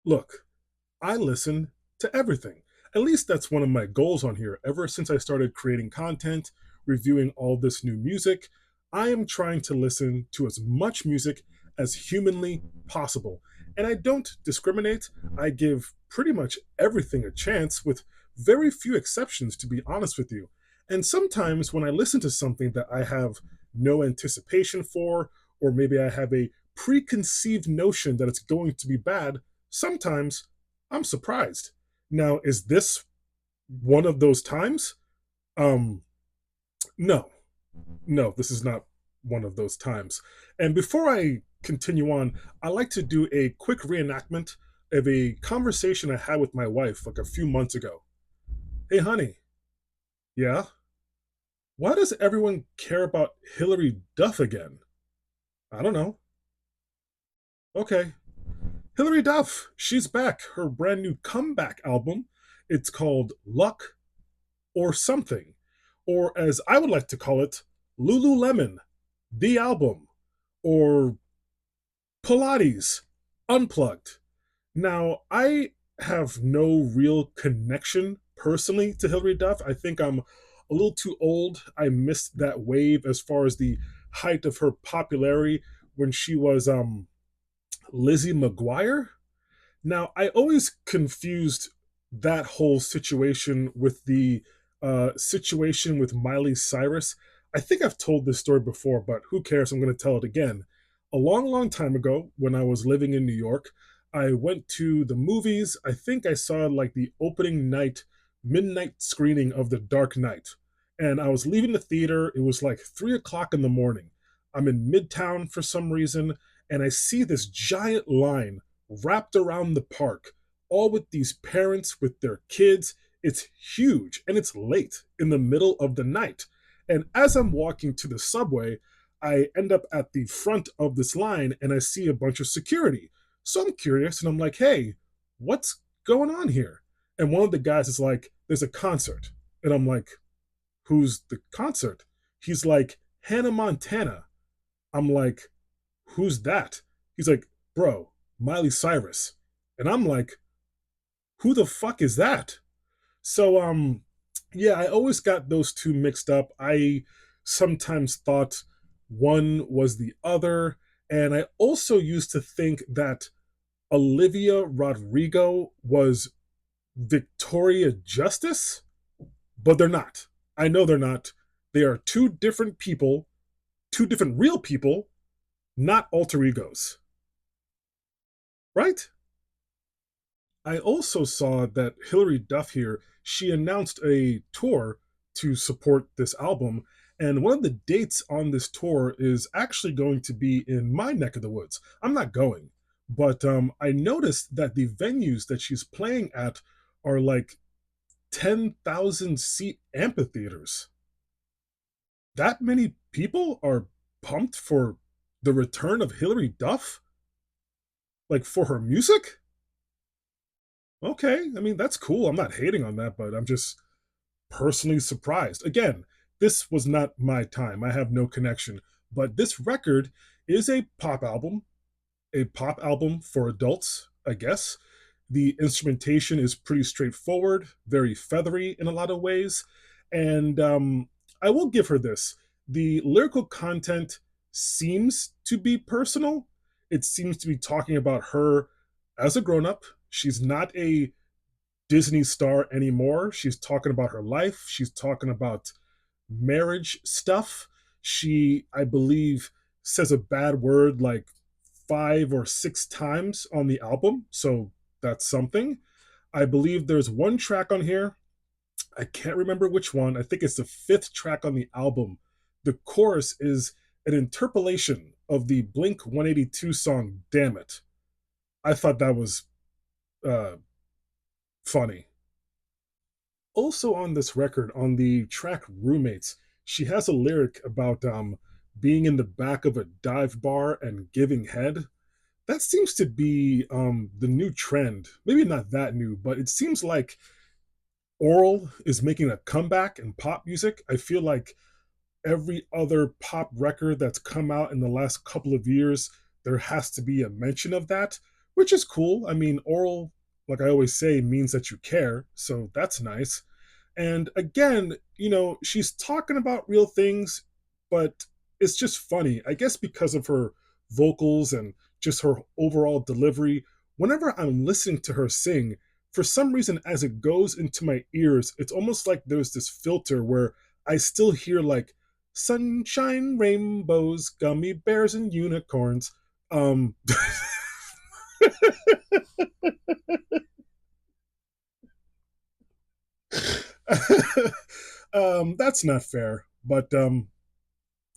Look, I listen to everything. At least that's one of my goals on here. Ever since I started creating content, reviewing all this new music, I am trying to listen to as much music as humanly possible. And I don't discriminate. I give pretty much everything a chance, with very few exceptions, to be honest with you. And sometimes when I listen to something that I have no anticipation for, or maybe I have a preconceived notion that it's going to be bad, sometimes I'm surprised. Now, is this one of those times? Um, no, no, this is not one of those times. And before I continue on, I like to do a quick reenactment of a conversation I had with my wife like a few months ago. Hey, honey, yeah? Why does everyone care about Hilary Duff again? I don't know. Okay. Hilary Duff, she's back. Her brand new comeback album. It's called Luck or Something, or as I would like to call it, Lululemon, the album, or Pilates, Unplugged. Now, I have no real connection personally to Hilary Duff. I think I'm a little too old. I missed that wave as far as the height of her popularity when she was Lizzie McGuire. Now, I always confused that whole situation with the situation with Miley Cyrus. I think I've told this story before, but who cares? I'm going to tell it again. A long, long time ago, when I was living in New York, I went to the movies. I think I saw like the opening night, midnight screening of The Dark Knight. And I was leaving the theater. It was like 3 o'clock in the morning. I'm in Midtown for some reason, and I see this giant line wrapped around the park, all with these parents with their kids. It's huge and it's late in the middle of the night. And as I'm walking to the subway, I end up at the front of this line and I see a bunch of security. So I'm curious and I'm like, hey, what's going on here? And one of the guys is like, there's a concert. And I'm like, who's the concert? He's like, Hannah Montana. I'm like, who's that? He's like, bro, Miley Cyrus. And I'm like, who the fuck is that? So yeah, I always got those two mixed up. I sometimes thought one was the other, and I also used to think that Olivia Rodrigo was Victoria Justice, but they're not. I know they're not. They are two different people, two different real people, not alter egos. Right? I also saw that Hilary Duff here, she announced a tour to support this album. And one of the dates on this tour is actually going to be in my neck of the woods. I'm not going, but I noticed that the venues that she's playing at are like 10,000 seat amphitheaters. That many people are pumped for the return of Hilary Duff? Like for her music? Okay, I mean, that's cool. I'm not hating on that, but I'm just personally surprised. Again, this was not my time. I have no connection. But this record is a pop album for adults, I guess. The instrumentation is pretty straightforward, very feathery in a lot of ways. And I will give her this. The lyrical content seems to be personal. It seems to be talking about her as a grown up. She's not a Disney star anymore. She's talking about her life. She's talking about marriage stuff. She, I believe, says a bad word like 5 or 6 times on the album. So that's something. I believe there's one track on here. I can't remember which one. I think it's the fifth track on the album. The chorus is an interpolation of the Blink 182 song, Damn It. I thought that was uh, funny. Also on this record, on the track Roommates, she has a lyric about being in the back of a dive bar and giving head. That seems to be the new trend. Maybe not that new, but it seems like oral is making a comeback in pop music. I feel like every other pop record that's come out in the last couple of years, there has to be a mention of that, which is cool. I mean, oral, like I always say, means that you care, so that's nice. And again, she's talking about real things, but it's just funny. I guess because of her vocals and just her overall delivery, whenever I'm listening to her sing, for some reason, as it goes into my ears, it's almost like there's this filter where I still hear like sunshine, rainbows, gummy bears, and unicorns. Um, that's not fair, but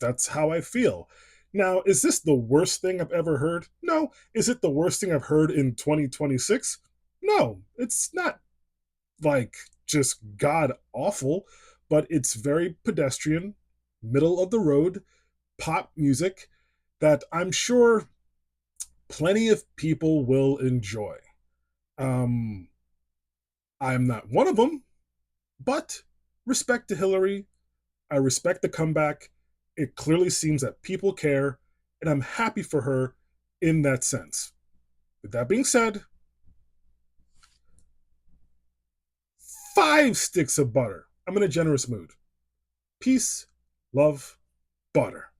that's how I feel. Now, is this the worst thing I've ever heard? No. Is it the worst thing I've heard in 2026? No, it's not like just god awful, but it's very pedestrian, middle of the road pop music that I'm sure plenty of people will enjoy. Um, I'm not one of them, but respect to Hilary. I respect the comeback. It clearly seems that people care, and I'm happy for her in that sense. With that being said, 5 sticks of butter. I'm in a generous mood. Peace, love, butter.